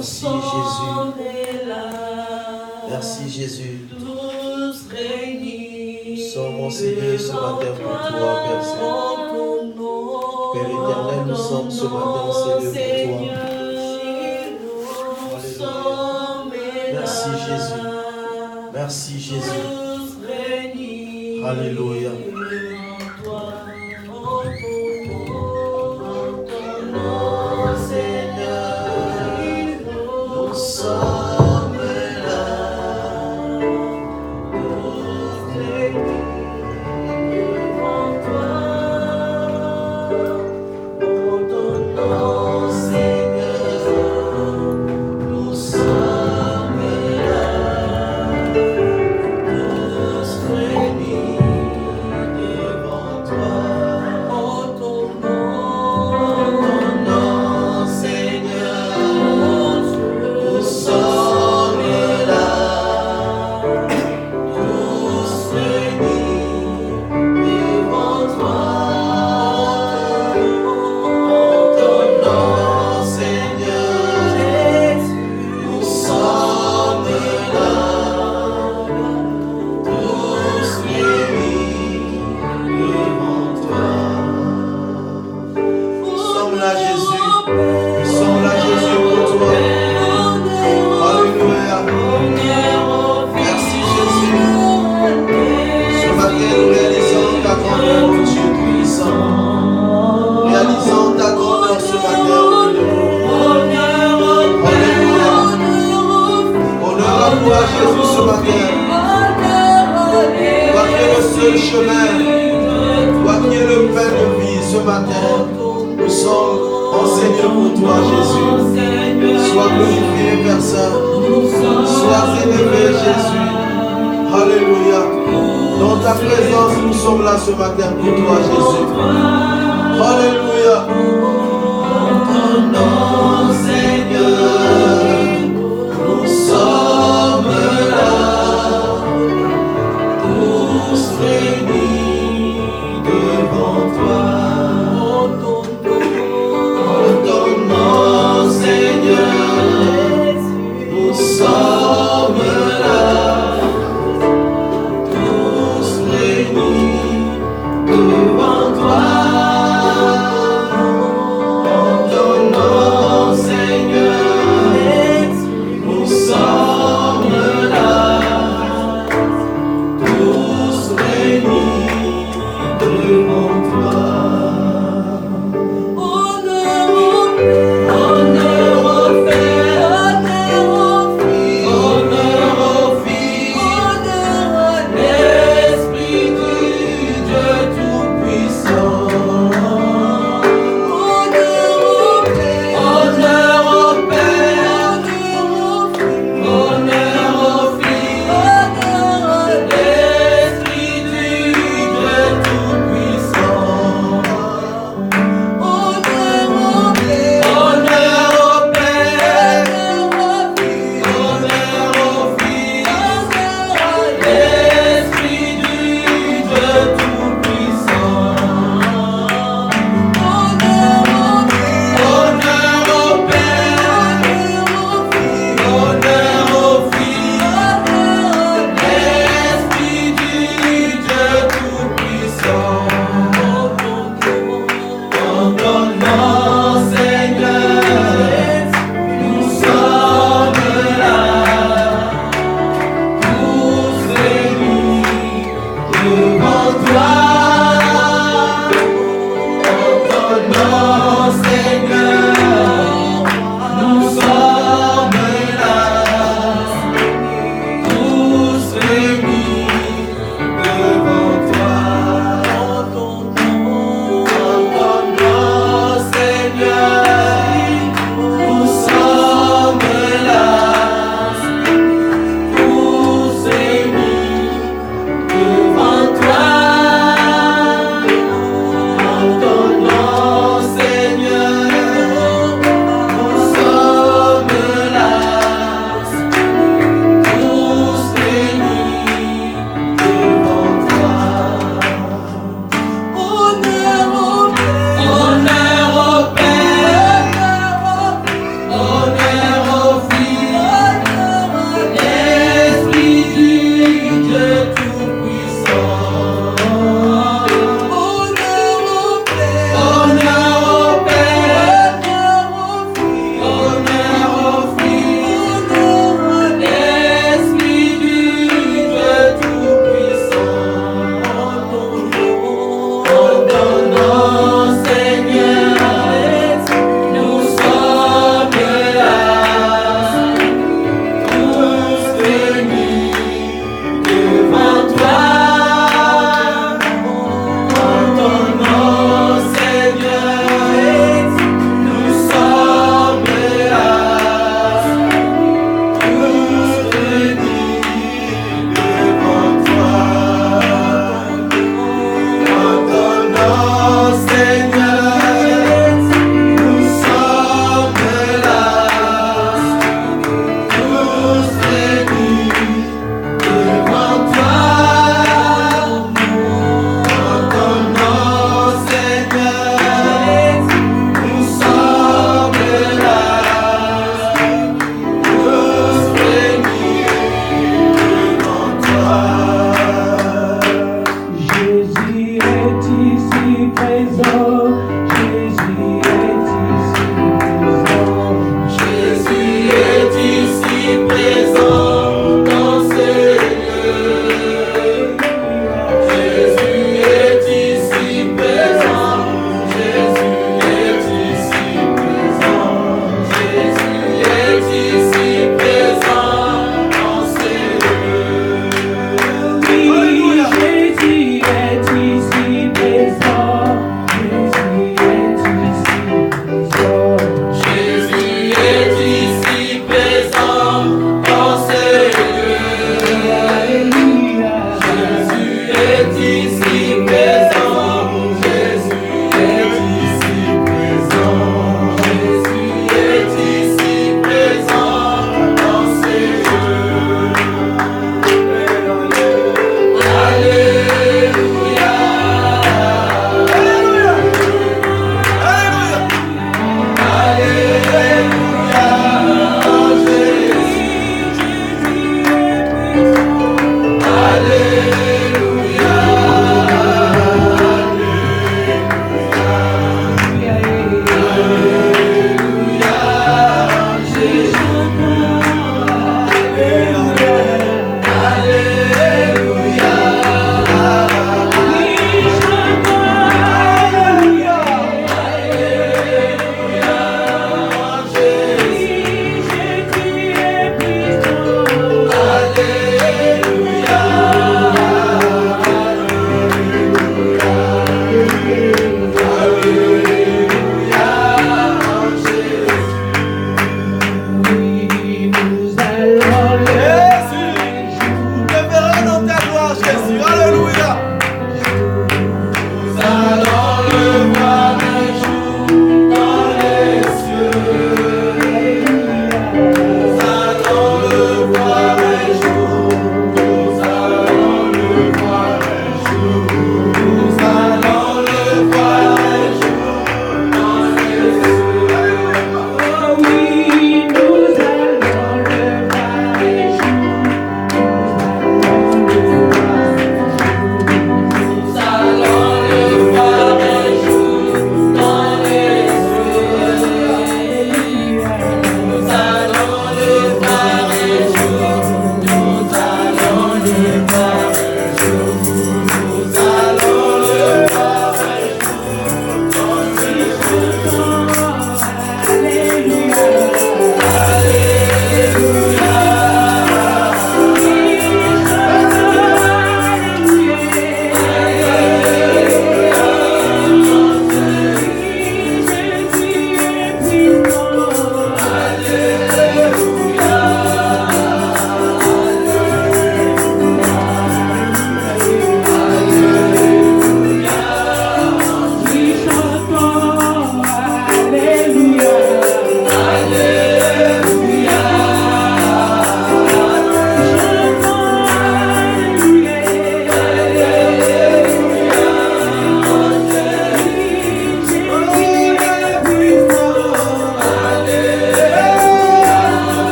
Merci Jésus. Merci Jésus. Nous sommes, mon Seigneur, ce matin pour toi, Père Saint. Père éternel, nous sommes ce matin, Seigneur, pour toi. Alléluia. Merci Jésus. Merci Jésus. Alléluia. Devant toi.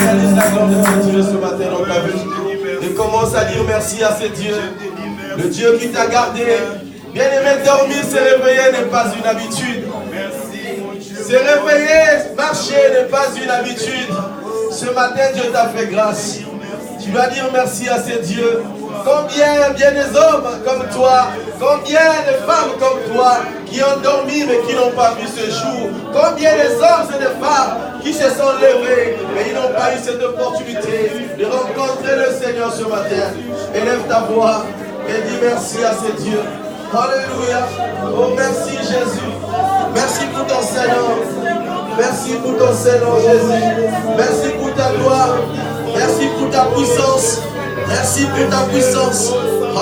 Réalise la gloire de ce Dieu ce matin dans ta vie. Et commence à dire merci à ce Dieu. Le Dieu qui t'a gardé. Bien-aimé, dormir, se réveiller n'est pas une habitude. Se réveiller, marcher n'est pas une habitude. Ce matin, Dieu t'a fait grâce. Tu vas dire merci à ce Dieu. Combien bien des hommes comme toi, combien de femmes comme toi qui ont dormi mais qui n'ont pas vu ce jour. Combien des hommes et des femmes qui se sont levés mais ils n'ont pas eu cette opportunité de rencontrer le Seigneur ce matin. Élève ta voix et dis merci à ce Dieu. Alléluia. Oh merci Jésus. Merci pour ton Seigneur. Merci pour ton Seigneur Jésus. Merci pour ta gloire. Merci pour ta puissance. Merci pour ta puissance.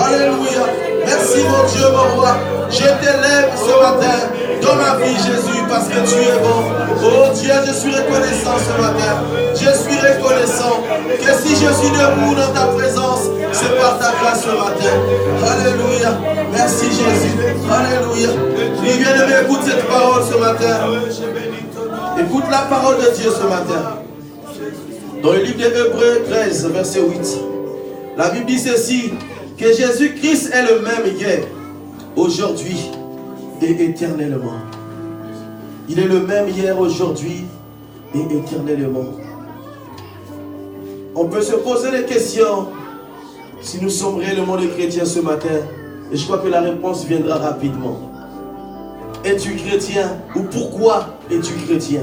Alléluia. Merci mon Dieu, mon roi. Je t'élève ce matin dans ma vie, Jésus, parce que tu es bon. Oh Dieu, je suis reconnaissant ce matin. Je suis reconnaissant que si je suis debout dans ta présence, c'est par ta grâce ce matin. Alléluia. Merci Jésus. Alléluia. Tu viens de m'écouter cette parole ce matin. Écoute la parole de Dieu ce matin. Dans le livre des Hébreux 13, verset 8. La Bible dit ceci, que Jésus-Christ est le même hier, aujourd'hui et éternellement. Il est le même hier, aujourd'hui et éternellement. On peut se poser des questions si nous sommes réellement des chrétiens ce matin. Et je crois que la réponse viendra rapidement. Es-tu chrétien ou pourquoi es-tu chrétien?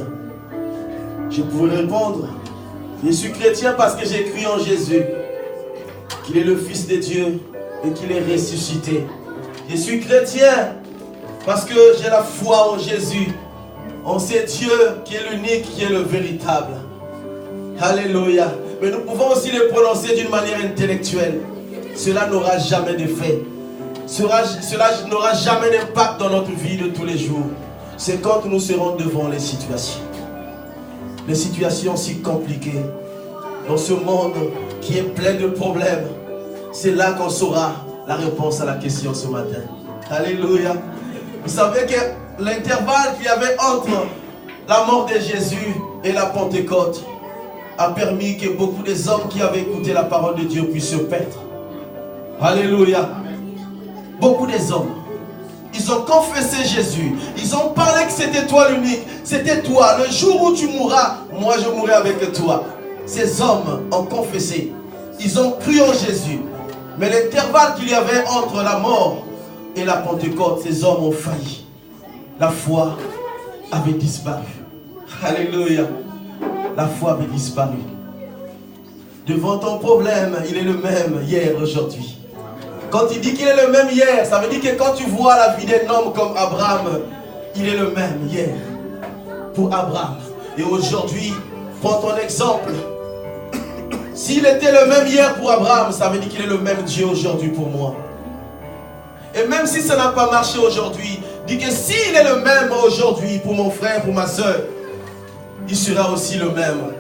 Je pourrais répondre, je suis chrétien parce que j'ai cru en Jésus, qu'il est le Fils de Dieu et qu'il est ressuscité. Je suis chrétien parce que j'ai la foi en Jésus, en ce Dieu qui est l'unique, qui est le véritable. Alléluia. Mais nous pouvons aussi le prononcer d'une manière intellectuelle. Cela n'aura jamais d'effet. Cela n'aura jamais d'impact dans notre vie de tous les jours. C'est quand nous serons devant les situations si compliquées, dans ce monde qui est plein de problèmes. C'est là qu'on saura la réponse à la question ce matin. Alléluia. Vous savez que l'intervalle qu'il y avait entre la mort de Jésus et la Pentecôte a permis que beaucoup des hommes qui avaient écouté la parole de Dieu puissent se perdre. Alléluia. Beaucoup des hommes, ils ont confessé Jésus. Ils ont parlé que c'était toi l'unique. C'était toi. Le jour où tu mourras, moi je mourrai avec toi. Ces hommes ont confessé. Ils ont cru en Jésus. Mais l'intervalle qu'il y avait entre la mort et la Pentecôte, ces hommes ont failli. La foi avait disparu. Alléluia. La foi avait disparu. Devant ton problème, il est le même hier, aujourd'hui. Quand il dit qu'il est le même hier, ça veut dire que quand tu vois la vie d'un homme comme Abraham, il est le même hier pour Abraham. Et aujourd'hui, prends ton exemple. S'il était le même hier pour Abraham, ça veut dire qu'il est le même Dieu aujourd'hui pour moi. Et même si ça n'a pas marché aujourd'hui, dis que s'il est le même aujourd'hui pour mon frère, pour ma soeur, il sera aussi le même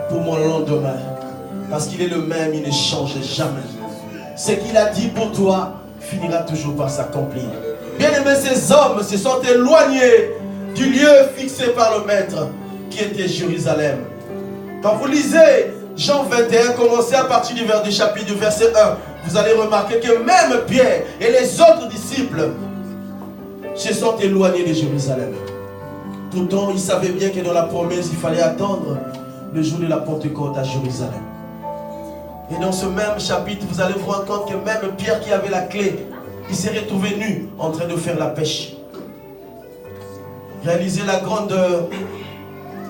pour mon lendemain. Parce qu'il est le même, il ne change jamais. Ce qu'il a dit pour toi finira toujours par s'accomplir. Bien aimé, ces hommes se sont éloignés du lieu fixé par le Maître qui était Jérusalem. Quand vous lisez Jean 21, commencez à partir du chapitre du verset 1, vous allez remarquer que même Pierre et les autres disciples se sont éloignés de Jérusalem. Pourtant, ils savaient bien que dans la promesse, il fallait attendre le jour de la Pentecôte à Jérusalem. Et dans ce même chapitre, vous allez vous rendre compte que même Pierre qui avait la clé, il s'est retrouvé nu en train de faire la pêche. Réaliser la grandeur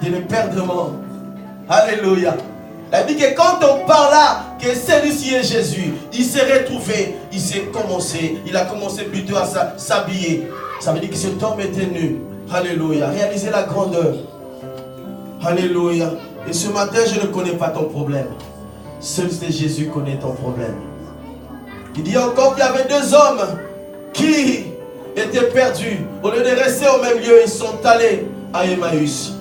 de l'éperdument. Alléluia. Il dit que quand on parla que celui-ci est Jésus, il s'est retrouvé, il a commencé plutôt à s'habiller. Ça veut dire que cet homme était nu. Alléluia. Réaliser la grandeur. Alléluia. Et ce matin, je ne connais pas ton problème. Seul Jésus connaît ton problème. Il dit encore qu'il y avait deux hommes qui étaient perdus. Au lieu de rester au même lieu, ils sont allés à Emmaüs.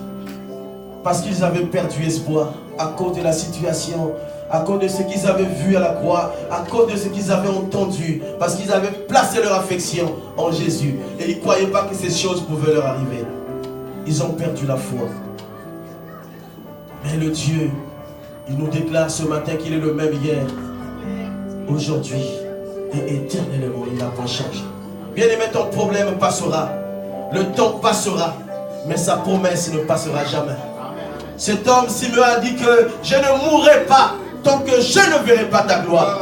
Parce qu'ils avaient perdu espoir à cause de la situation, à cause de ce qu'ils avaient vu à la croix, à cause de ce qu'ils avaient entendu, parce qu'ils avaient placé leur affection en Jésus. Et ils ne croyaient pas que ces choses pouvaient leur arriver. Ils ont perdu la foi. Mais le Dieu Il nous déclare ce matin qu'il est le même hier, aujourd'hui et éternellement. Il n'a pas changé. Bien-aimé, ton problème passera. Le temps passera. Mais sa promesse ne passera jamais. Cet homme, Simeon, a dit que je ne mourrai pas tant que je ne verrai pas ta gloire.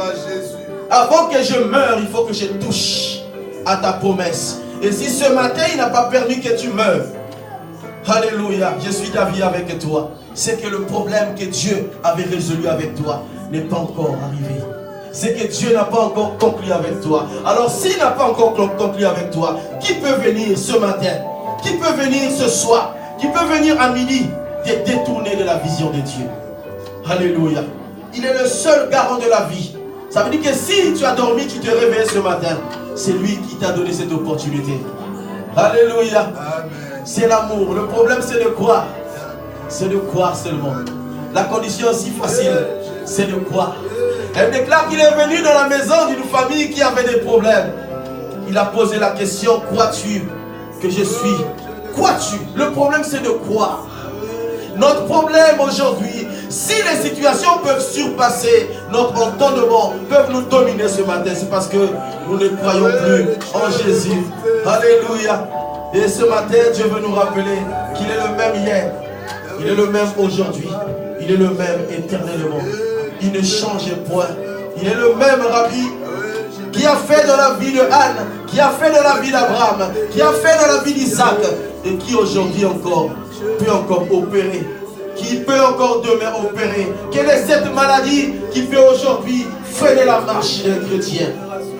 Avant que je meure, il faut que je touche à ta promesse. Et si ce matin, il n'a pas permis que tu meures, alléluia, je suis d'avis avec toi. C'est que le problème que Dieu avait résolu avec toi n'est pas encore arrivé. C'est que Dieu n'a pas encore conclu avec toi. Alors s'il n'a pas encore conclu avec toi, qui peut venir ce matin? Qui peut venir ce soir? Qui peut venir à midi te détourner de la vision de Dieu? Alléluia. Il est le seul garant de la vie. Ça veut dire que si tu as dormi, tu te réveilles ce matin, c'est lui qui t'a donné cette opportunité. Alléluia. C'est l'amour. Le problème, c'est de croire. C'est de croire seulement. La condition aussi facile, c'est de croire. Elle déclare qu'il est venu dans la maison d'une famille qui avait des problèmes. Il a posé la question, crois-tu que je suis? Crois-tu? Le problème, c'est de croire. Notre problème aujourd'hui, si les situations peuvent surpasser notre entendement, peuvent nous dominer ce matin, c'est parce que nous ne croyons plus en Jésus. Alléluia. Et ce matin, Dieu veut nous rappeler qu'il est le même hier, il est le même aujourd'hui, il est le même éternellement. Il ne change point. Il est le même Rabbi qui a fait dans la vie de Anne, qui a fait dans la vie d'Abraham, qui a fait dans la vie d'Isaac et qui aujourd'hui encore peut encore opérer, qui peut encore demain opérer. Quelle est cette maladie qui peut aujourd'hui freiner la marche des chrétiens?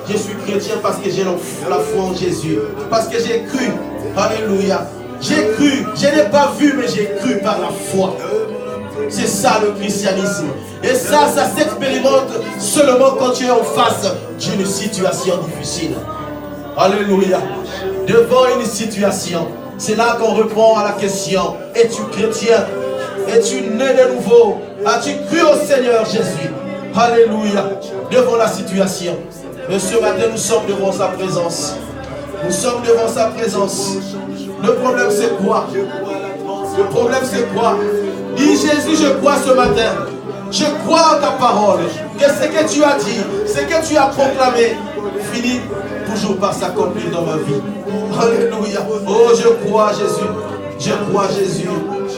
Je suis chrétien parce que j'ai la foi en Jésus, parce que j'ai cru. Alléluia. J'ai cru, je n'ai pas vu, mais j'ai cru par la foi. C'est ça le christianisme. Et ça s'expérimente seulement quand tu es en face d'une situation difficile. Alléluia. Devant une situation, c'est là qu'on répond à la question: es-tu chrétien? Es-tu né de nouveau? As-tu cru au Seigneur Jésus? Alléluia. Devant la situation. Et ce matin, nous sommes devant sa présence. Nous sommes devant sa présence. Le problème, c'est quoi? Le problème, c'est quoi? Dis Jésus, je crois ce matin. Je crois en ta parole. Que ce que tu as dit, ce que tu as proclamé, finit toujours par s'accomplir dans ma vie. Alléluia. Oh, je crois Jésus. Je crois Jésus.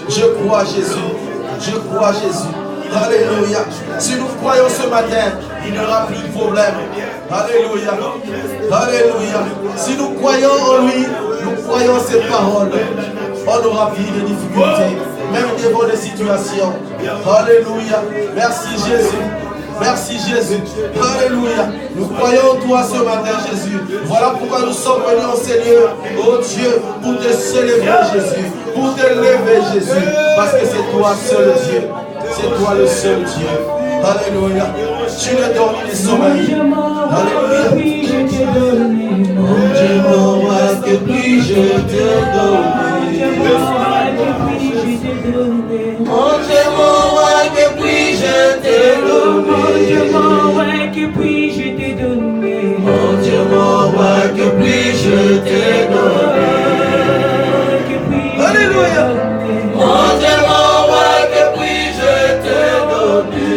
Je crois Jésus. Je crois Jésus. Alléluia. Si nous croyons ce matin, il n'y aura plus de problème. Alléluia. Alléluia. Si nous croyons en lui, nous croyons ses paroles, on n'aura plus de difficultés, même devant des situations. Alléluia. Merci Jésus. Merci Jésus. Alléluia. Nous croyons en toi ce matin, Jésus. Voilà pourquoi nous sommes venus en Seigneur, oh Dieu, pour te célébrer, Jésus, pour te lever, Jésus, parce que c'est toi seul Dieu. C'est toi le seul Dieu. Alléluia. Tu ne donnes ni sommeil. Alléluia. Mon Dieu, mon roi, que puis-je te donner? Mon Dieu, mon roi, que puis-je te donner? Mon Dieu, mon roi, que puis-je te donner? Alléluia. Mon Dieu, mon roi, que puis-je te donner?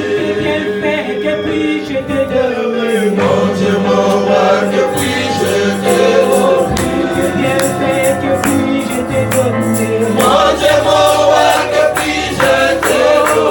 Que puis-je te donner? Mon Dieu, mon roi, que puis-je te donner? Que puis-je te donner? Mon Dieu, mon roi, que puis-je te donner?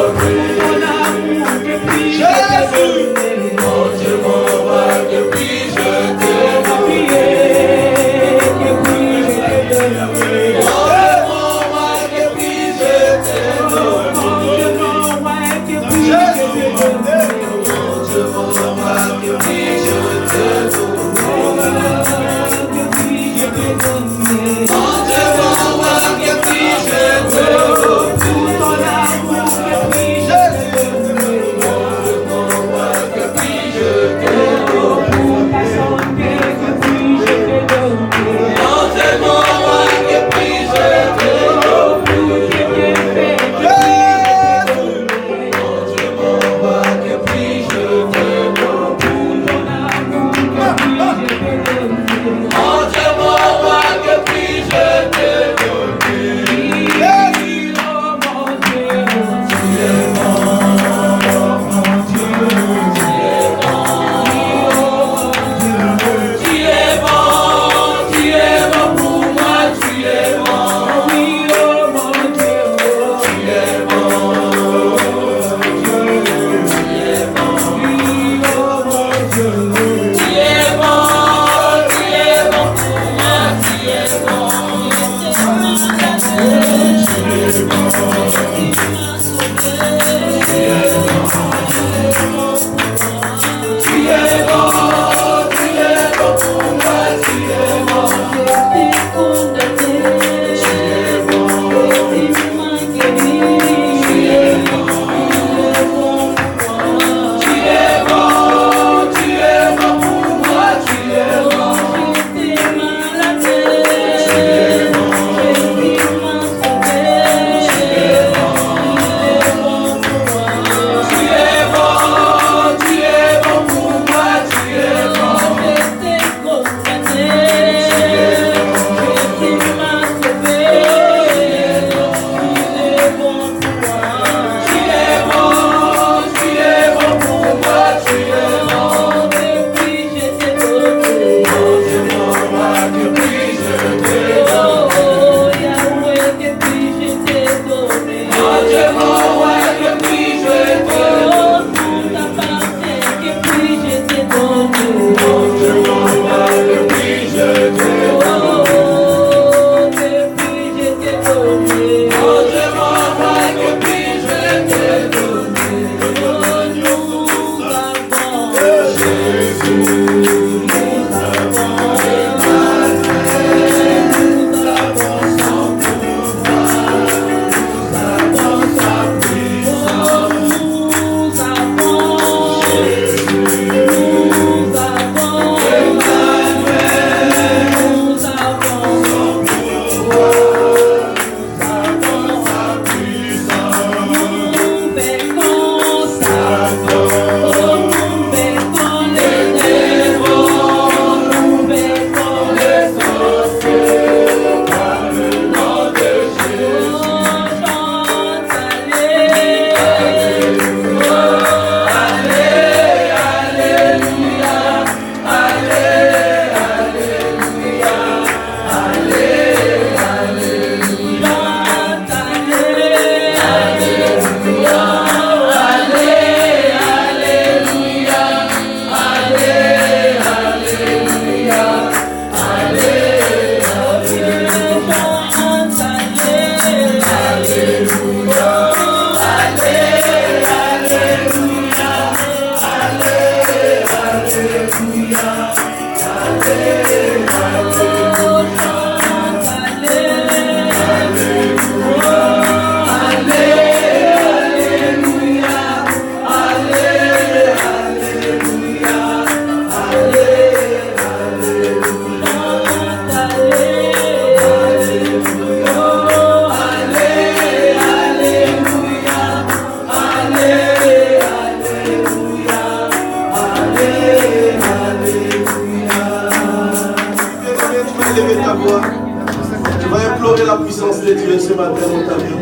matin dans ta vie.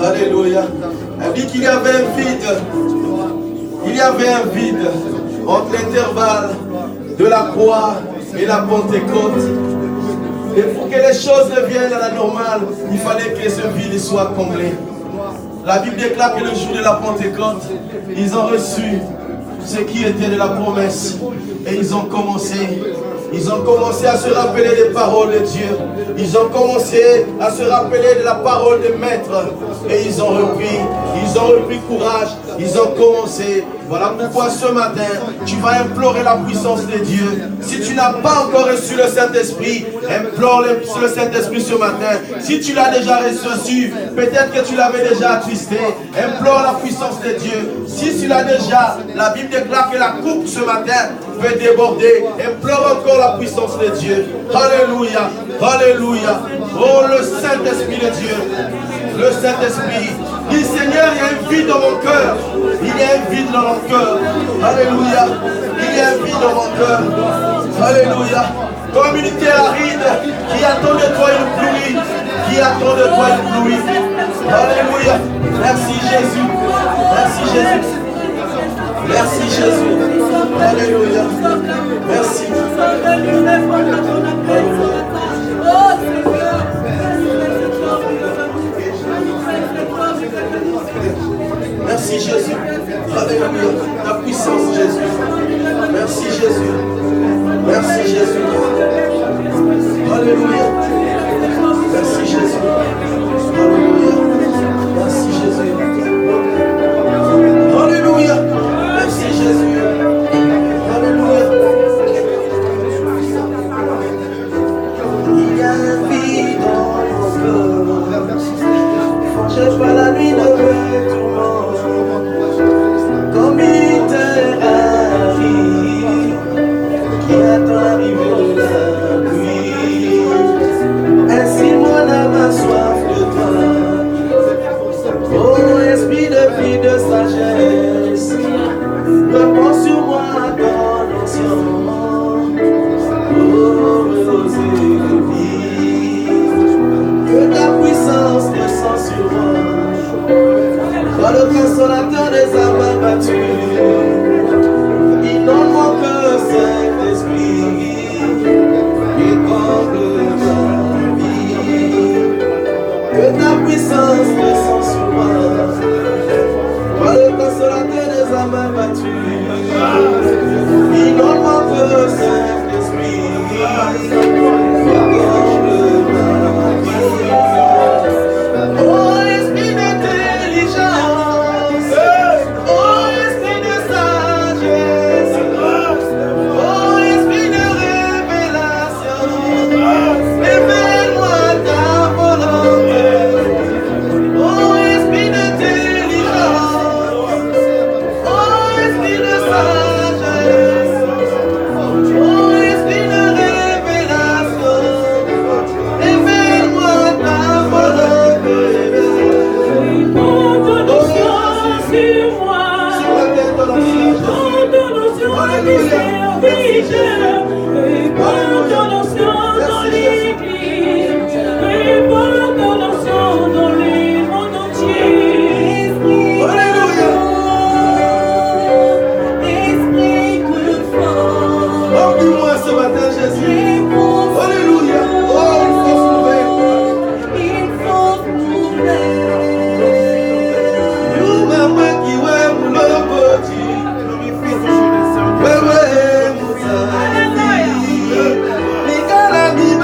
Alléluia. Elle dit qu'il y avait un vide. Il y avait un vide entre l'intervalle de la croix et la Pentecôte. Et pour que les choses reviennent à la normale, il fallait que ce vide soit comblé. La Bible déclare que le jour de la Pentecôte, ils ont reçu ce qui était de la promesse. Et ils ont commencé à se rappeler des paroles de Dieu. Ils ont commencé à se rappeler de la parole de Maître. Et ils ont repris courage. Ils ont commencé. Voilà pourquoi ce matin, tu vas implorer la puissance de Dieu. Si tu n'as pas encore reçu le Saint-Esprit, implore le Saint-Esprit ce matin. Si tu l'as déjà reçu, peut-être que tu l'avais déjà attristé. Implore la puissance de Dieu. Si tu l'as déjà, la Bible déclare que la coupe ce matin peut déborder. Implore encore la puissance de Dieu. Alléluia. Alléluia. Oh, le Saint-Esprit de Dieu. Le Saint-Esprit. Dis Seigneur, il y a un vide dans mon cœur. Il y a un vide dans mon cœur. Alléluia. Il y a un vide dans mon cœur. Alléluia. Comme une terre aride qui attend de toi une pluie. Qui attend de toi une pluie. Alléluia. Merci Jésus. Merci Jésus. Merci Jésus. Alléluia. Merci. Merci Jésus. Alléluia. Ta puissance Jésus. Merci Jésus. Merci Jésus. Alléluia. Merci Jésus. Alléluia. Merci Jésus. Alléluia. Merci Jésus. Alléluia. Il y a un vide dans mon cœur. Forgé par la nuit de mes tourments. Comme une terre aride qui attend l'arrivée de la pluie. Ainsi mon âme a soif de toi. Oh, esprit de vie, de sagesse, repose sur moi ton onction. Oh, rosée de vie, que ta puissance descend sur moi. Toi le consolateur des âmes abattues, inonde mon cœur, Saint-Esprit, et comble ma vie. Que ta puissance descend sur moi. Toi le consolateur des âmes abattues, inonde mon cœur, Saint-Esprit, et comble ma vie. Oh, esprit d'intelligence, oh, esprit de sagesse, oh, esprit de révélation, révèle-moi ta volonté. Oh, esprit d'intelligence, oh, esprit de sagesse, oh, esprit de révélation, révèle-moi ta volonté.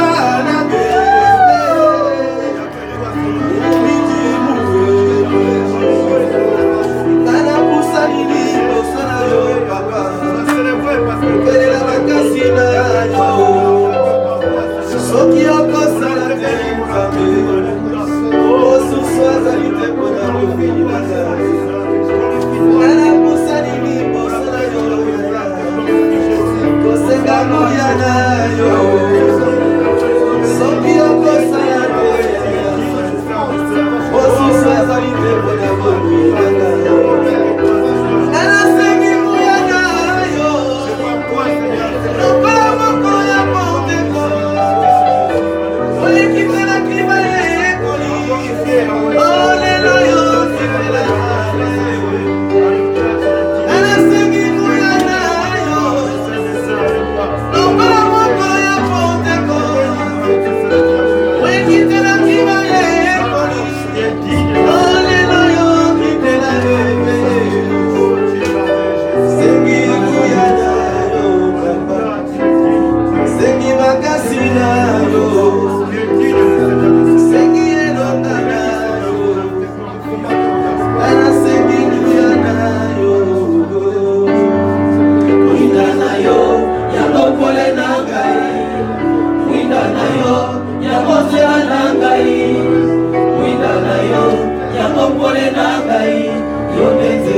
Bye.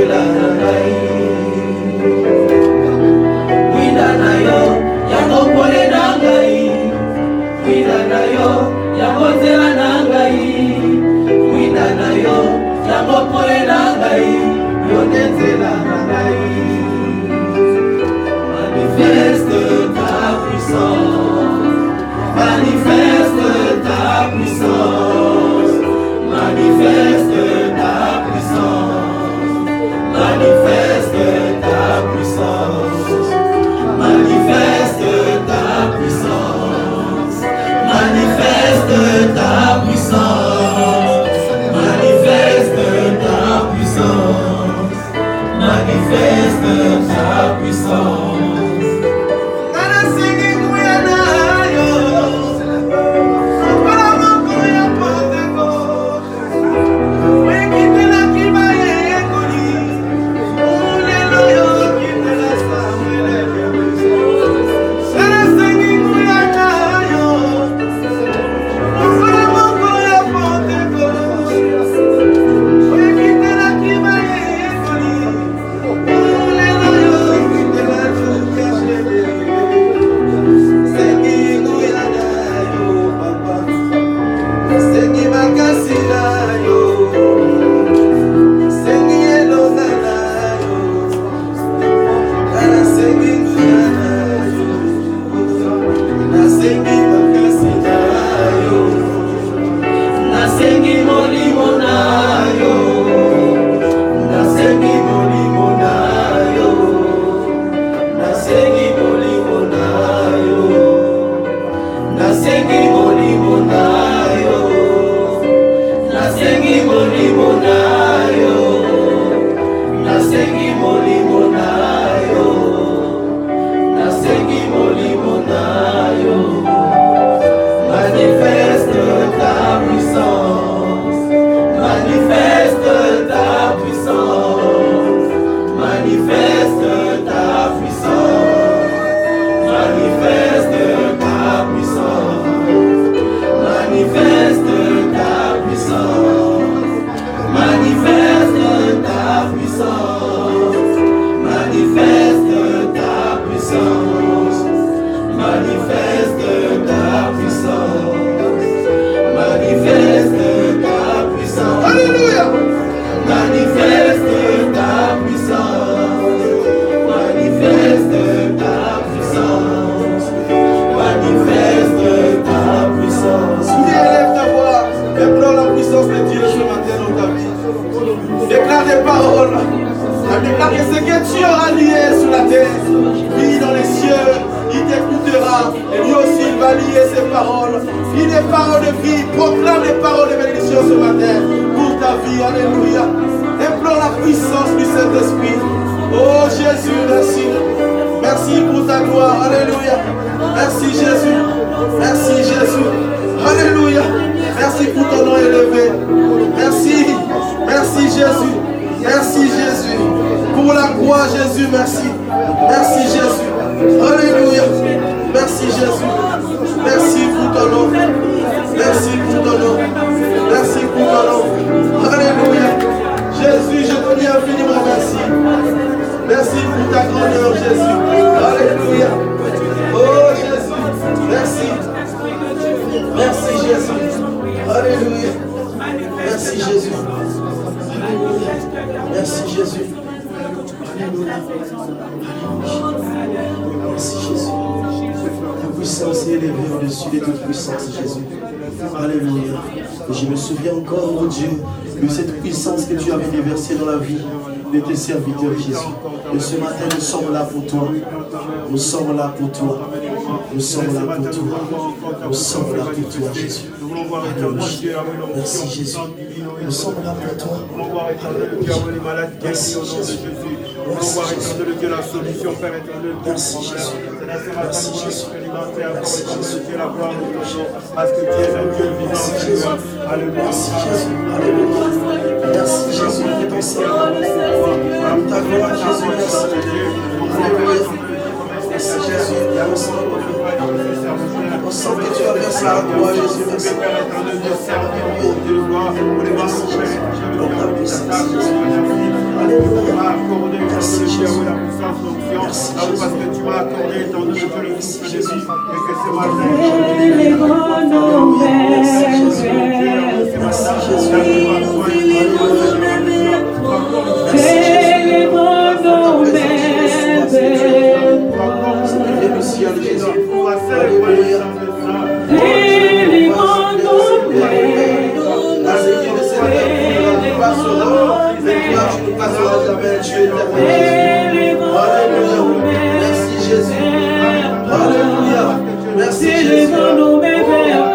nzela na ngai. Winda na yo yango pole na ngai. Winda na yo yango nzela na ngai. Winda na yo yango pole na ngai. Yo nde nzela na ngai. Manifeste ta puissance. Manifeste ta puissance. Manifeste ta puissance. Manifeste ta puissance. Manifeste ta puissance. Manifeste ta puissance. Manifeste ta puissance. Manifeste ta puissance. Serviteur Jésus. Et ce matin, nous sommes là pour toi. Nous sommes là pour toi. Nous sommes là pour toi. Nous sommes là pour toi, Jésus. Merci Jésus. Nous sommes là pour toi. Merci Jésus. Merci Jésus. Merci Jésus. Merci Jésus. Merci Jésus. Parce que tu es un Dieu vivant. Merci Jésus. Alléluia. Merci Jésus pour ton Seigneur. Ta gloire, Jésus, merci. Alléluia. Merci Jésus. On sent que tu as versé la gloire, Jésus, merci. Merci Jésus. Pour ta puissance, Jésus. parce que tu m'as accordé, étant donné que tu as la puissance d'onction. Là où parce que tu m'as accordé, étant donné que le souffle de vie, et que ce matin, Merci Jésus. Alléluia. Merci Jésus. Yeah.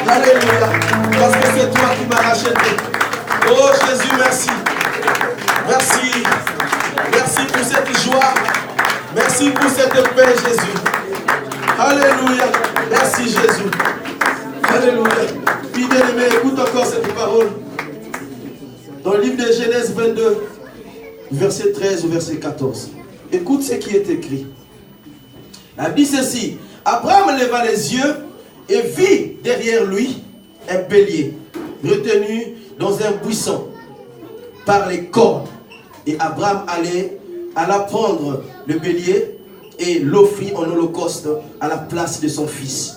Alléluia. Parce que c'est toi qui m'as racheté. Oh Jésus, merci. Merci. Merci pour cette joie. Merci pour cette paix, Jésus. Alléluia. Merci, Jésus. Alléluia. Puis bien-aimé, écoute encore cette parole. Dans le livre de Genèse 22, verset 13 au verset 14. Écoute ce qui est écrit. Elle dit ceci. Abraham leva les yeux et vit derrière lui un bélier retenu dans un buisson par les cornes. Et Abraham alla prendre le bélier et l'offrit en holocauste à la place de son fils.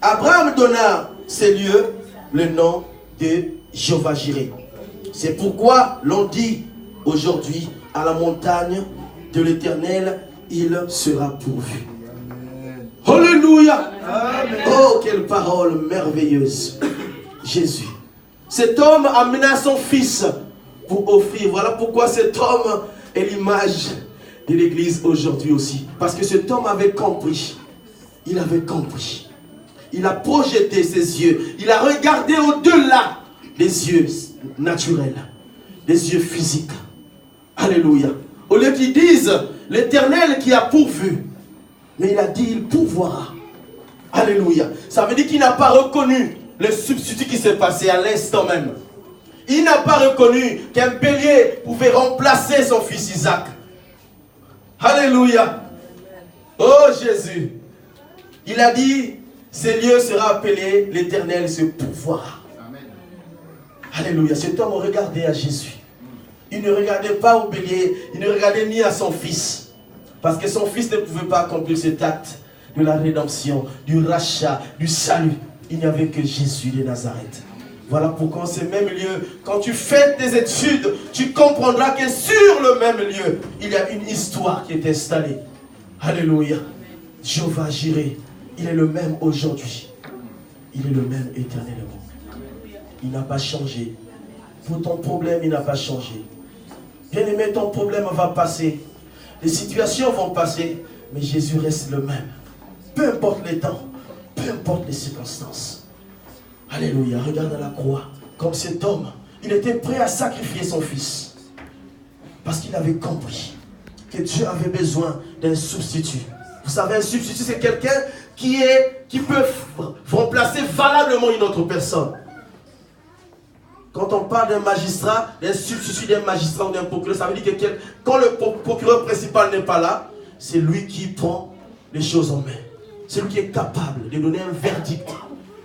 Abraham donna ces lieux le nom de Jéhovah-Jireh. C'est pourquoi l'on dit aujourd'hui à la montagne de l'Éternel, il sera pourvu. Alléluia. Oh, quelle parole merveilleuse. Jésus. Cet homme amena son fils pour offrir. Voilà pourquoi cet homme est l'image de l'église aujourd'hui aussi. Parce que cet homme avait compris. Il avait compris. Il a projeté ses yeux. Il a regardé au-delà des yeux naturels, des yeux physiques. Alléluia. Au lieu qu'ils disent l'Éternel qui a pourvu, mais il a dit il pourvoira. Alléluia. Ça veut dire qu'il n'a pas reconnu le substitut qui s'est passé à l'instant même. Il n'a pas reconnu qu'un bélier pouvait remplacer son fils Isaac. Alléluia. Oh Jésus. Il a dit, ces lieux sera appelé l'Éternel se pourvoira. Alléluia. Cet homme regardait à Jésus. Il ne regardait pas au bélier, il ne regardait ni à son fils. Parce que son fils ne pouvait pas accomplir cet acte de la rédemption, du rachat, du salut. Il n'y avait que Jésus de Nazareth. Voilà pourquoi ces mêmes lieux, quand tu fais tes études, tu comprendras que sur le même lieu, il y a une histoire qui est installée. Alléluia. Jéhovah-Jireh, il est le même aujourd'hui. Il est le même éternellement. Il n'a pas changé. Pour ton problème, il n'a pas changé. Bien-aimé, ton problème va passer. Les situations vont passer, mais Jésus reste le même. Peu importe les temps, peu importe les circonstances. Alléluia, regarde à la croix. Comme cet homme, il était prêt à sacrifier son fils. Parce qu'il avait compris que Dieu avait besoin d'un substitut. Vous savez, un substitut, c'est quelqu'un qui peut remplacer valablement une autre personne. Quand on parle d'un magistrat, d'un substitut d'un magistrat ou d'un procureur, ça veut dire que quand le procureur principal n'est pas là, c'est lui qui prend les choses en main. C'est lui qui est capable de donner un verdict.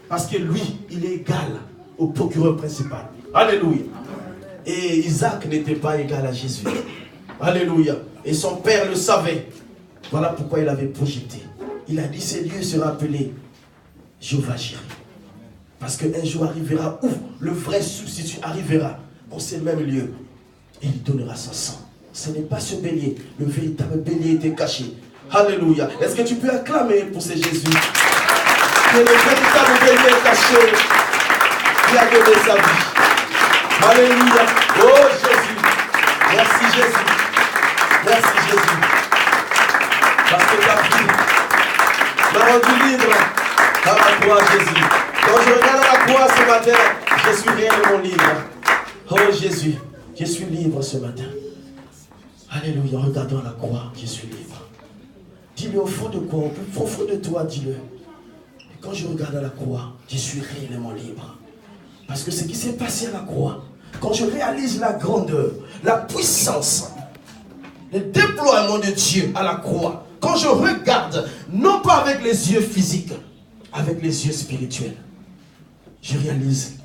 Parce que lui, il est égal au procureur principal. Alléluia. Et Isaac n'était pas égal à Jésus. Alléluia. Et son père le savait. Voilà pourquoi il avait projeté. Il a dit, ces lieux seront appelés Jéhovah-Jireh. Parce qu'un jour arrivera où le vrai substitut arrivera dans ces mêmes lieux. Et il donnera son sang. Ce n'est pas ce bélier. Le véritable bélier était caché. Alléluia. Est-ce que tu peux acclamer pour ce Jésus? Que le véritable bélier est caché. Il a donné sa vie. Alléluia. Oh Jésus. Merci Jésus. Merci Jésus. Parce que ta vie m'a rendu libre par la croix Jésus. Quand je regarde la croix ce matin, je suis réellement libre. Oh Jésus, je suis libre ce matin. Alléluia, regardons la croix, je suis libre. Dis-le au fond de quoi, au plus profond de toi, dis-le. Et quand je regarde la croix, je suis réellement libre. Parce que ce qui s'est passé à la croix, quand je réalise la grandeur, la puissance, le déploiement de Dieu à la croix, quand je regarde, non pas avec les yeux physiques, avec les yeux spirituels, je réalise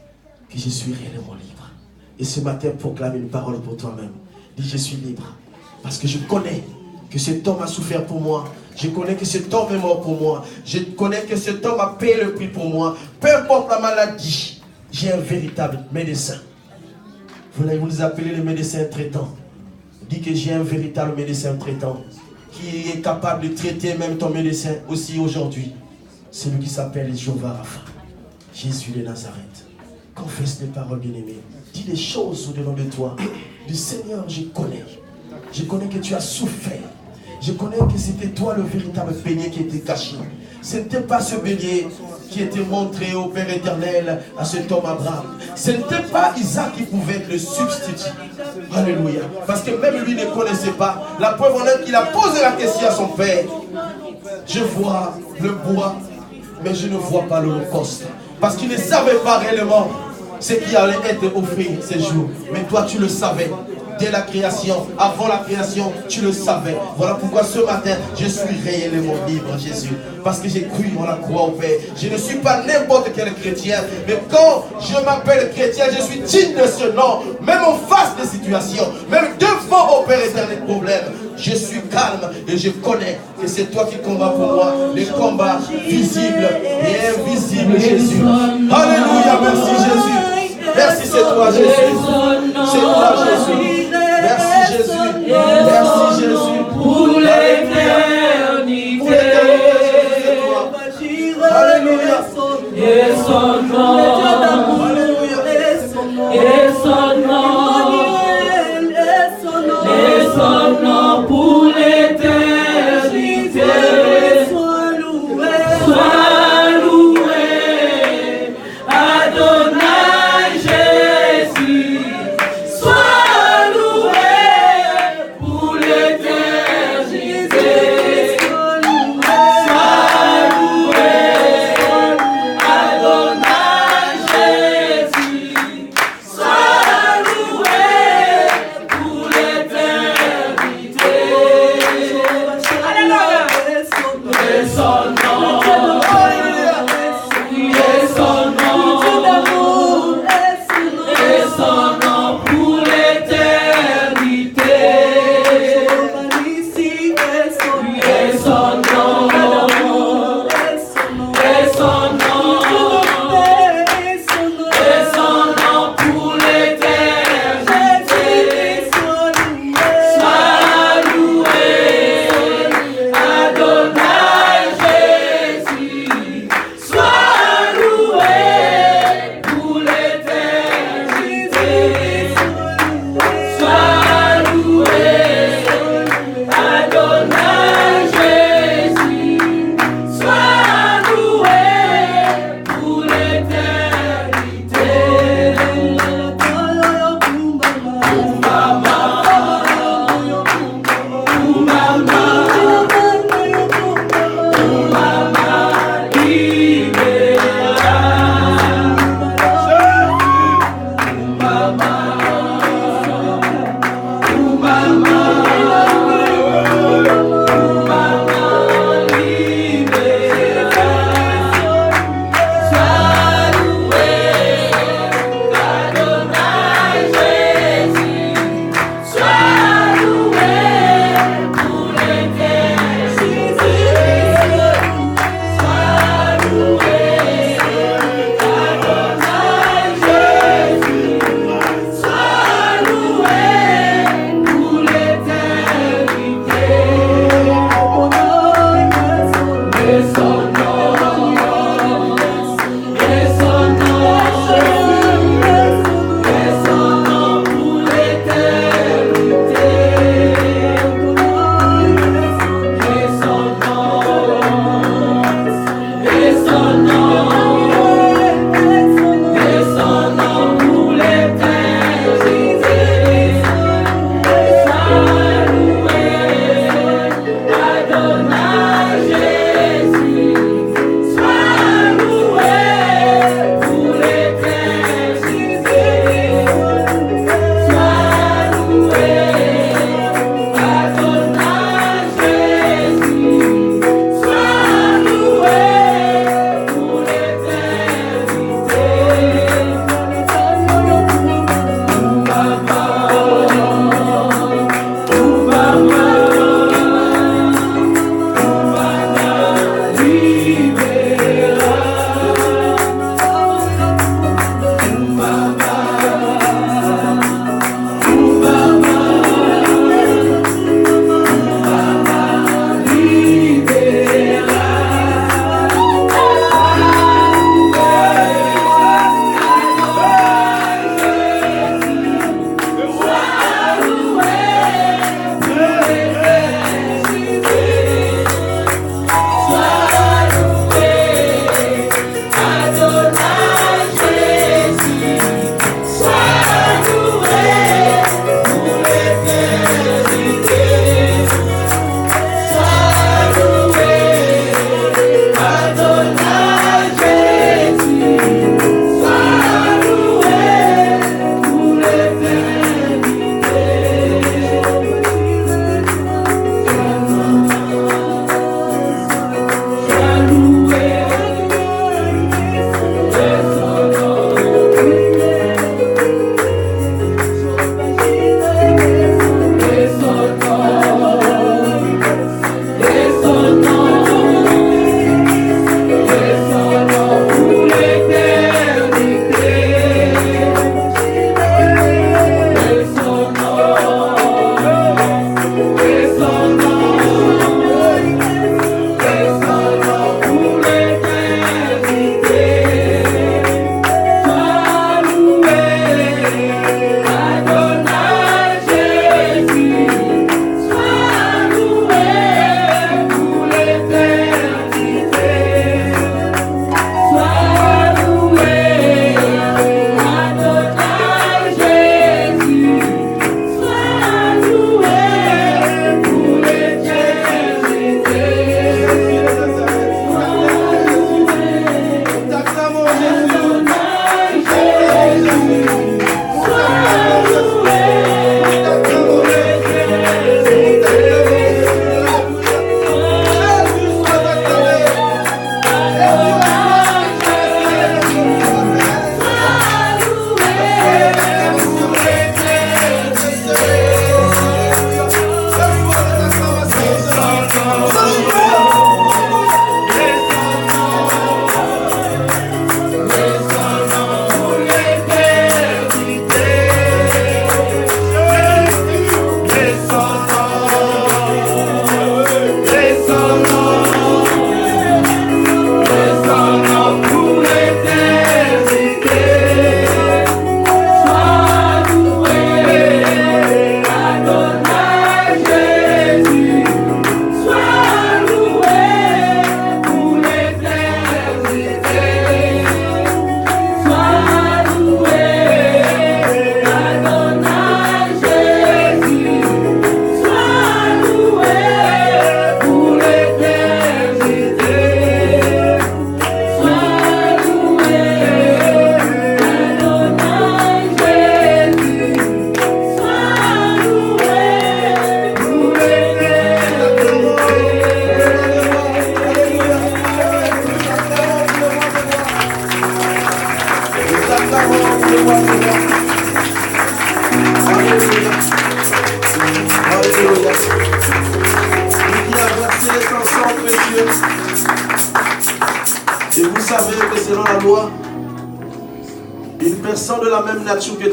que je suis réellement libre. Et ce matin, proclame une parole pour toi-même. Dis, je suis libre. Parce que je connais que cet homme a souffert pour moi. Je connais que cet homme est mort pour moi. Je connais que cet homme a payé le prix pour moi. Peu importe la maladie, j'ai un véritable médecin. Vous les appelez les médecins traitants. Dis que j'ai un véritable médecin traitant qui est capable de traiter même ton médecin aussi aujourd'hui. Celui qui s'appelle Jéhovah Rapha. Jésus de Nazareth. Confesse les paroles bien-aimées. Dis des choses au-devant de toi. Du Seigneur, je connais. Je connais que tu as souffert. Je connais que c'était toi le véritable bélier qui était caché. Ce n'était pas ce bélier qui était montré au Père éternel à cet homme Abraham. Ce n'était pas Isaac qui pouvait être le substitut. Alléluia. Parce que même lui ne connaissait pas. La preuve en est qu'il a posé la question à son père. Je vois le bois, mais je ne vois pas l'holocauste. Parce qu'il ne savait pas réellement ce qui allait être offert ces jours. Mais toi, tu le savais. Dès la création, avant la création, tu le savais. Voilà pourquoi ce matin, je suis réellement libre, Jésus. Parce que j'ai cru en la croix au Père. Je ne suis pas n'importe quel chrétien. Mais quand je m'appelle chrétien, je suis digne de ce nom. Même en face des situations, même devant au Père éternel problème, je suis calme et je connais que c'est toi qui combats pour moi. Les combats visibles et invisibles, Jésus. Alléluia, merci Jésus. Merci, c'est toi Jésus. C'est toi Jésus. Merci Jésus. Merci Jésus. Pour l'éternité. Alléluia. Et son nom. Alléluia. Et son nom. Et son nom pour l'éternité. Sois loué. Sois loué. Adonai. Sois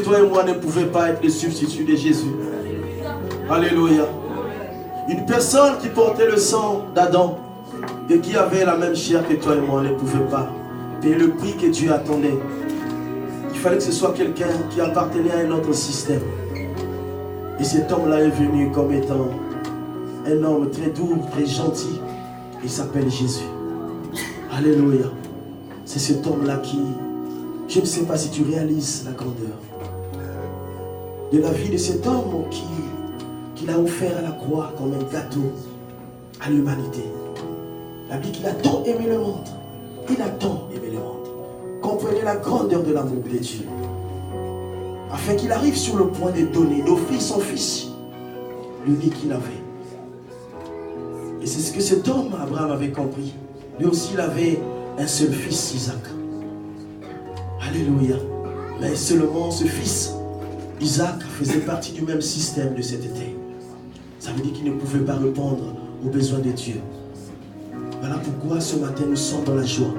toi et moi ne pouvions pas être le substitut de Jésus. Alléluia. Une personne qui portait le sang d'Adam et qui avait la même chair que toi et moi ne pouvait pas payer le prix que Dieu attendait. Il fallait que ce soit quelqu'un qui appartenait à un autre système. Et cet homme-là est venu comme étant un homme très doux, très gentil. Il s'appelle Jésus. Alléluia. C'est cet homme-là qui, je ne sais pas si tu réalises la grandeur de la vie de cet homme qu'il a offert à la croix comme un gâteau à l'humanité. La Bible dit qu'il a tant aimé le monde. Il a tant aimé le monde. Comprenez la grandeur de l'amour de Dieu. Afin qu'il arrive sur le point de donner, d'offrir son fils, l'unique qu'il avait. Et c'est ce que cet homme, Abraham, avait compris. Lui aussi, il avait un seul fils, Isaac. Alléluia. Mais seulement ce fils, Isaac, faisait partie du même système de cette terre. Ça veut dire qu'il ne pouvait pas répondre aux besoins de Dieu. Voilà pourquoi ce matin nous sommes dans la joie.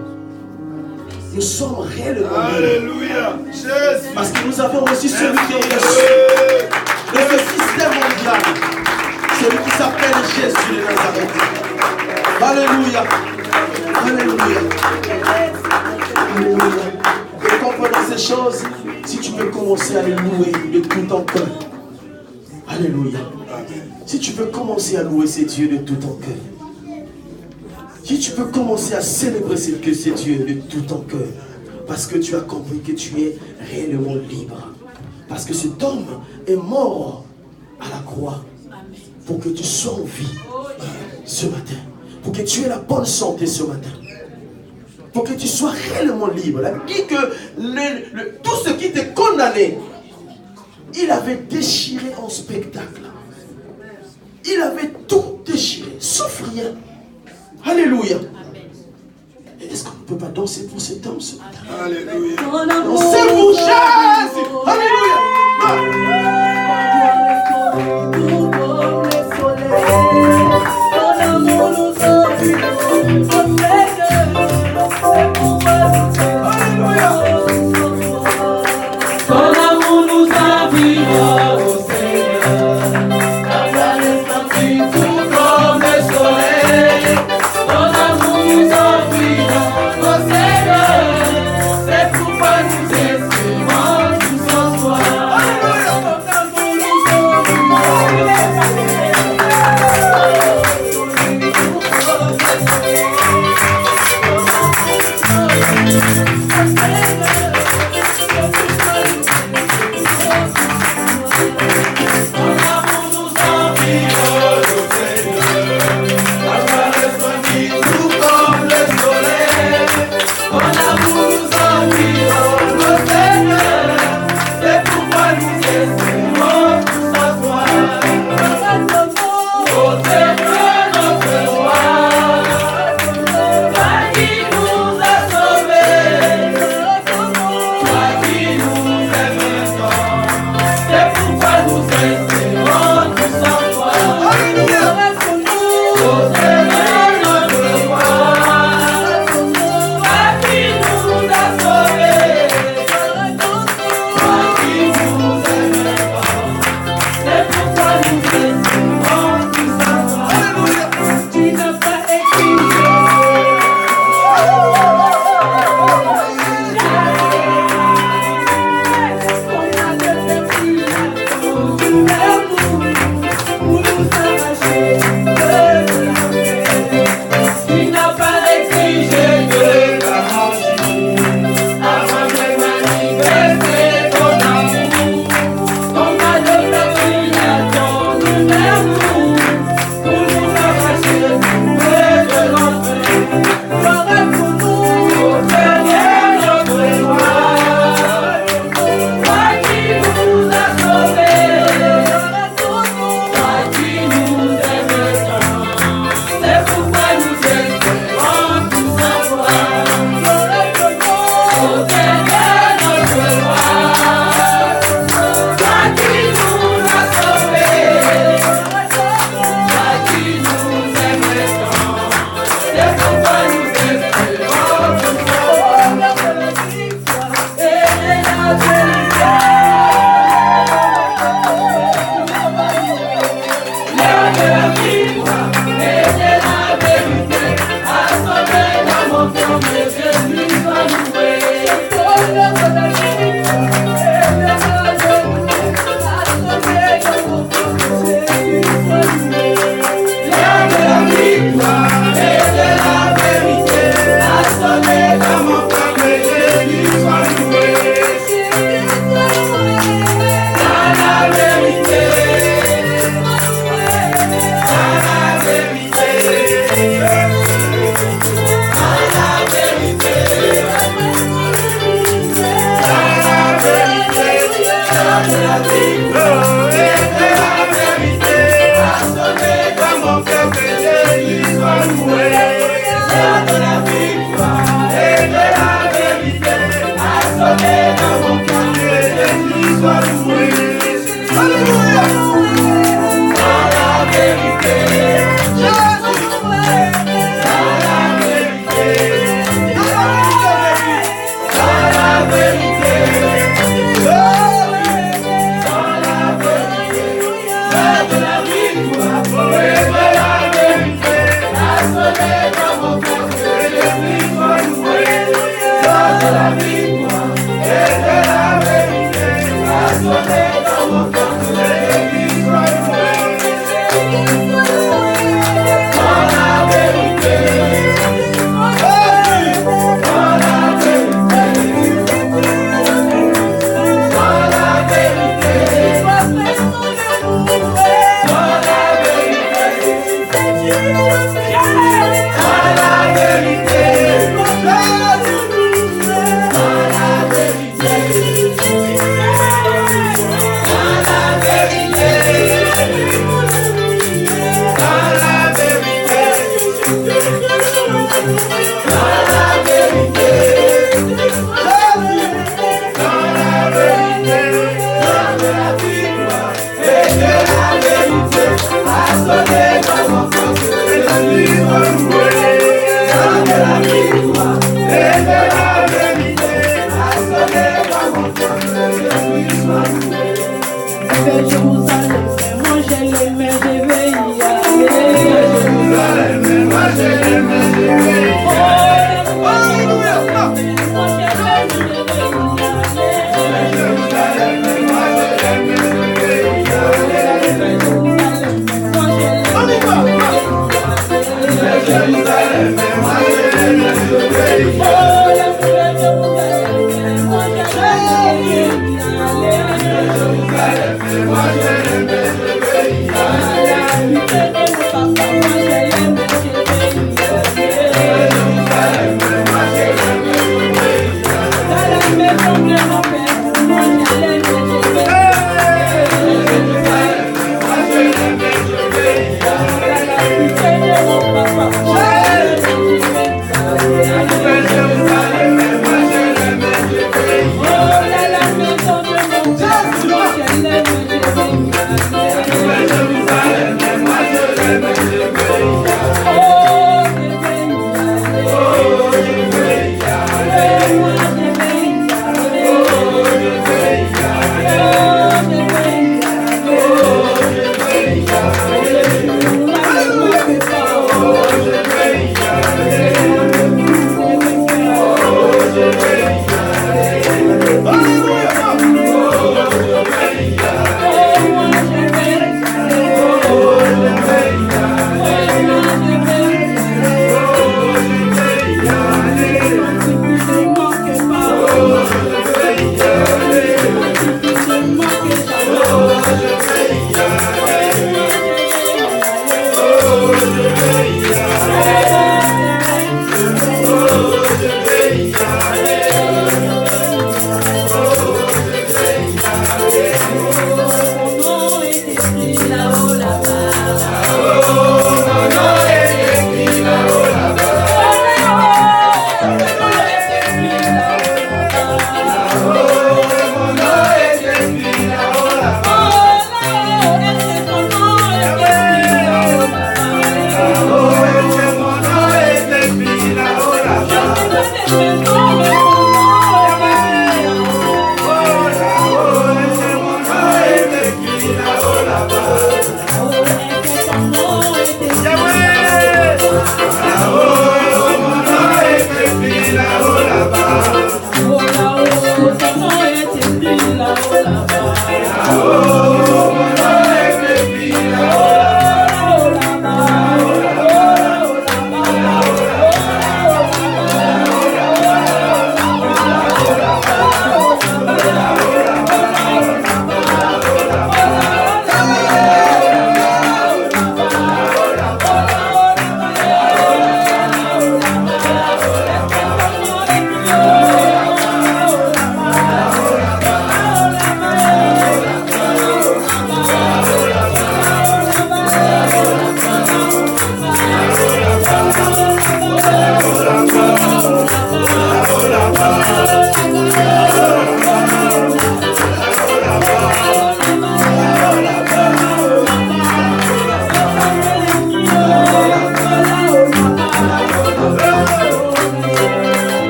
Nous sommes réellement. Alléluia. Jésus. Parce que nous avons reçu celui qui est au-dessus de ce système mondial. Celui qui s'appelle Jésus de Nazareth. Alléluia. Alléluia. Alléluia. Et comprenant ces choses, si tu peux commencer à les louer de tout ton cœur. Alléluia. Si tu peux commencer à louer ces dieux de tout ton cœur. Si tu peux commencer à célébrer ces dieux de tout ton cœur. Parce que tu as compris que tu es réellement libre. Parce que cet homme est mort à la croix. Pour que tu sois en vie ce matin. Pour que tu aies la bonne santé ce matin. Pour que tu sois réellement libre. La Bible dit que tout ce qui t'est condamné, il avait déchiré en spectacle. Il avait tout déchiré, sauf rien. Alléluia. Est-ce qu'on ne peut pas danser pour cet homme ce matin? Alléluia. Dansez pour Jésus. Alléluia. Jérusalem,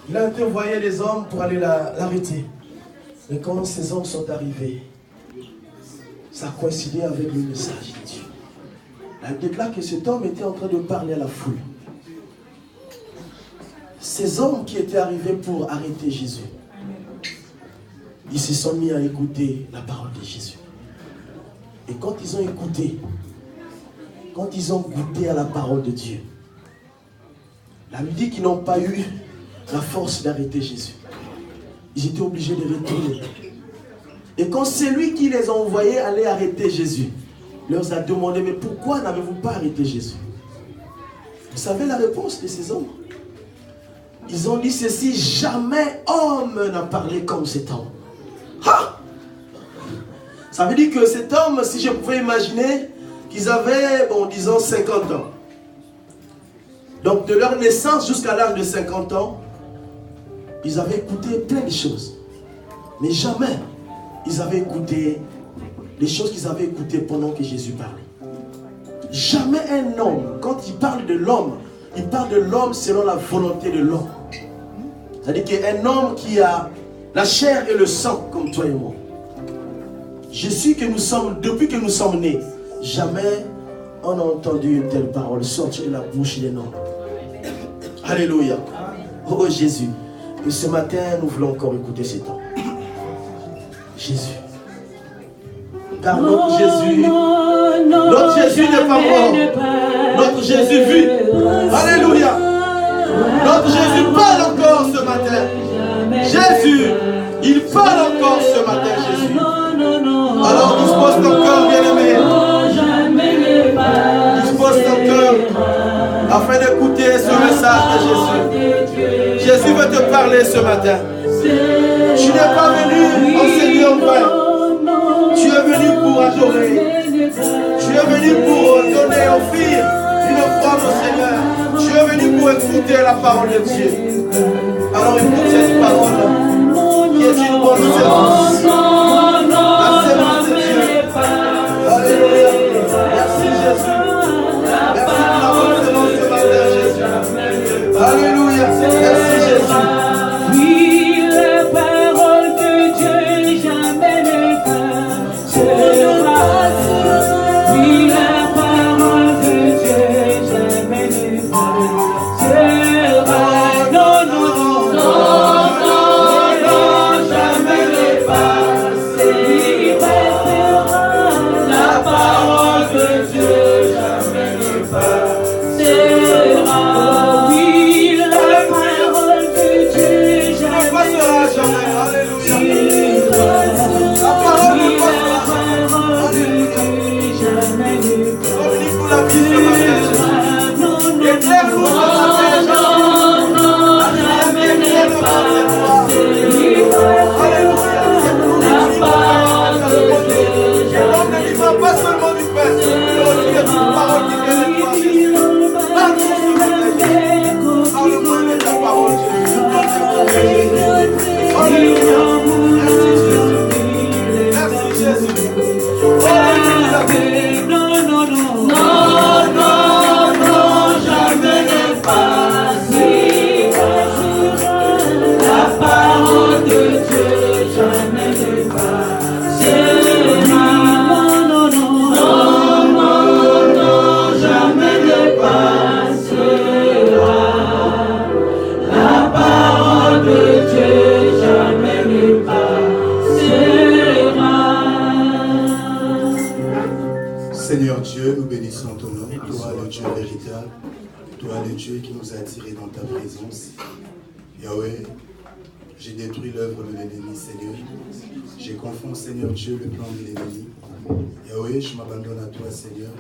Il a envoyé des hommes pour aller l'arrêter. Mais quand ces hommes sont arrivés, ça a coïncidé avec le message de Dieu. Elle déclare que cet homme était en train de parler à la foule. Ces hommes qui étaient arrivés pour arrêter Jésus, ils se sont mis à écouter la parole de Jésus. Et quand ils ont écouté, quand ils ont goûté à la parole de Dieu, la Bible dit qu'ils n'ont pas eu la force d'arrêter Jésus. Ils étaient obligés de retourner. Et quand celui qui les a envoyés allait arrêter Jésus, leur a demandé, mais pourquoi n'avez-vous pas arrêté Jésus? Vous savez la réponse de ces hommes? Ils ont dit ceci: jamais homme n'a parlé comme cet homme. Ha! Ça veut dire que cet homme, si je pouvais imaginer qu'ils avaient, bon, disons 50 ans. Donc de leur naissance jusqu'à l'âge de 50 ans, ils avaient écouté plein de choses. Mais jamais ils avaient écouté les choses qu'ils avaient écoutées pendant que Jésus parlait. Jamais un homme, quand il parle de l'homme, il parle de l'homme selon la volonté de l'homme. C'est-à-dire qu'un homme qui a la chair et le sang comme toi et moi. Jésus que nous sommes, depuis que nous sommes nés, jamais on a entendu une telle parole sortir de la bouche d'un homme. Alléluia. Oh Jésus. Et ce matin, nous voulons encore écouter cet homme. Jésus. Car notre Jésus, notre Jésus n'est pas mort. Notre Jésus vit. Alléluia. Notre Jésus parle encore ce matin. Jésus, il parle encore ce matin, Jésus. Alors dispose ton cœur, bien-aimé. Dispose ton cœur afin d'écouter ce message de Jésus. Jésus veut te parler ce matin. Tu n'es pas venu enseigner en vain. Tu es venu pour adorer. Tu es venu pour donner, offrir une offrande au Seigneur. Tu es venu pour écouter la parole de Dieu. Alors écoute cette parole qui est une bonne sémence. La sémence de Dieu. Alléluia. Merci Jésus. Merci pour la bonne sémence ce matin, Jésus. Alléluia. Merci Jésus. Oui, la parole de Dieu jamais ne sera. Oui, la parole de Dieu jamais ne sera. Non, non, non, non, non, jamais ne pas. Seigneur Dieu, nous bénissons ton nom, toi le Dieu véritable, toi le Dieu qui nous a attirés dans ta présence. Yahweh, j'ai détruit l'œuvre de l'ennemi, Seigneur. J'ai confondu, Seigneur Dieu, le plan de l'ennemi. Yahweh, je m'abandonne à toi, Seigneur.